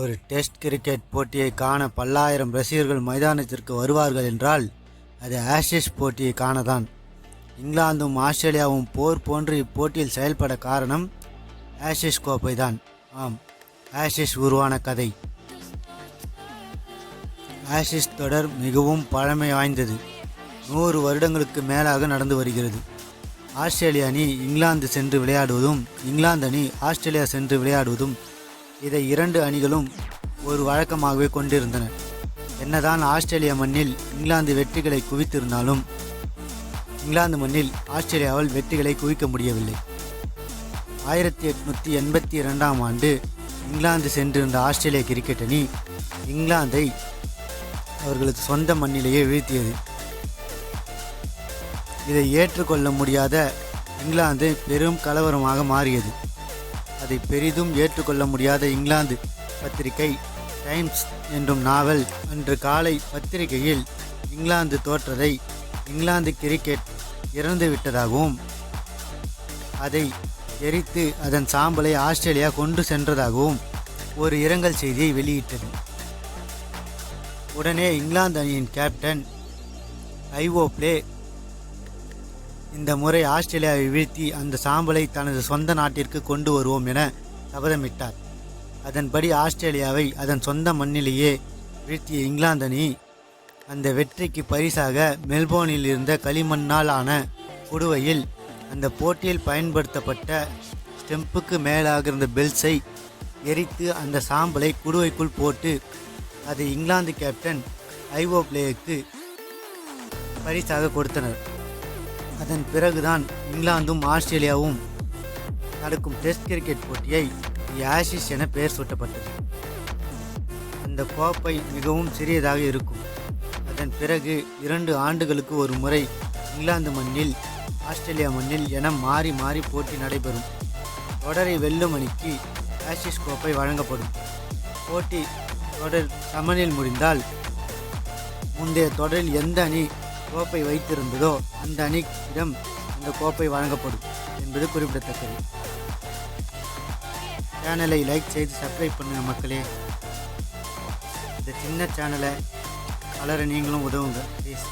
ஒரு test cricket போட்டியை காண பல்லாயிரம் ரசிகர்கள் மைதானத்திற்கு வருவார்கள் என்றால் அது ஆஷஸ் போட்டியை காணதான். இங்கிலாந்தும் ஆஸ்திரேலியாவும் போர் போன்று இப்போட்டியில் செயல்பட காரணம் ஆஷஸ் கோப்பை தான். ஆம், ஆஷஸ் உருவான கதை. ஆஷஸ் தொடர் மிகவும் பழமை வாய்ந்தது. 100 வருடங்களுக்கு மேலாக நடந்து வருகிறது. ஆஸ்திரேலிய அணி இங்கிலாந்து சென்று விளையாடுவதும் இங்கிலாந்து அணி ஆஸ்திரேலியா சென்று விளையாடுவதும் இதை 2 அணிகளும் ஒரு வழக்கமாகவே கொண்டிருந்தன. என்னதான் ஆஸ்திரேலிய மண்ணில் இங்கிலாந்து வெற்றிகளை குவித்திருந்தாலும் இங்கிலாந்து மண்ணில் ஆஸ்திரேலியாவால் வெற்றிகளை குவிக்க முடியவில்லை. 1882ஆம் ஆண்டு இங்கிலாந்து சென்றிருந்த ஆஸ்திரேலிய கிரிக்கெட் அணி இங்கிலாந்தை அவர்களது சொந்த மண்ணிலேயே வீழ்த்தியது. இதை ஏற்றுக்கொள்ள முடியாத இங்கிலாந்து பெரும் கலவரமாக மாறியது. அதை பெரிதும் ஏற்றுக்கொள்ள முடியாத இங்கிலாந்து பத்திரிகை டைம்ஸ் என்றும் நாவல் அன்று காலை பத்திரிகையில் இங்கிலாந்து தோற்றதை இங்கிலாந்து கிரிக்கெட் இறந்து விட்டதாகவும் அதை எரித்து அதன் சாம்பலை ஆஸ்திரேலியா கொண்டு சென்றதாகவும் ஒரு இரங்கல் செய்தியை வெளியிட்டது. உடனே இங்கிலாந்து அணியின் கேப்டன் ஐவோ பிளே இந்த முறை ஆஸ்திரேலியாவை வீழ்த்தி அந்த சாம்பலை தனது சொந்த நாட்டிற்கு கொண்டு வருவோம் என சபதமிட்டார். அதன்படி ஆஸ்திரேலியாவை அதன் சொந்த மண்ணிலேயே வீழ்த்திய இங்கிலாந்து அணி அந்த வெற்றிக்கு பரிசாக மெல்போர்னில் இருந்த களிமண்ணால் ஆன குடுவையில் அந்த போட்டியில் பயன்படுத்தப்பட்ட ஸ்டெம்புக்கு மேலாக இருந்த பெல்ஸை எரித்து அந்த சாம்பலை குடுவைக்குள் போட்டு அதை இங்கிலாந்து கேப்டன் ஐவோ பிளேக்கு பரிசாக கொடுத்தனர். அதன் பிறகுதான் இங்கிலாந்தும் ஆஸ்திரேலியாவும் நடக்கும் டெஸ்ட் கிரிக்கெட் போட்டியை ஆஷஸ் என பெயர் சூட்டப்பட்டது. அந்த கோப்பை மிகவும் சிறியதாக இருக்கும். அதன் பிறகு 2 ஆண்டுகளுக்கு ஒரு முறை இங்கிலாந்து மண்ணில் ஆஸ்திரேலியா மண்ணில் என மாறி மாறி போட்டி நடைபெறும். தொடரை வெல்லும் அணிக்கு ஆஷஸ் கோப்பை வழங்கப்படும். போட்டி தொடர் சமனில் முடிந்தால் முந்தைய தொடரில் எந்த அணி கோப்பை வைத்திருந்ததோ அந்த அணியிடம் அந்த கோப்பை வழங்கப்படும் என்பது குறிப்பிடத்தக்கது. சேனலை லைக் செய்து சப்ஸ்கிரைப் பண்ணுங்கள் மக்களே. இந்த சின்ன சேனலை வளர நீங்களும் உதவுங்க ப்ளீஸ்.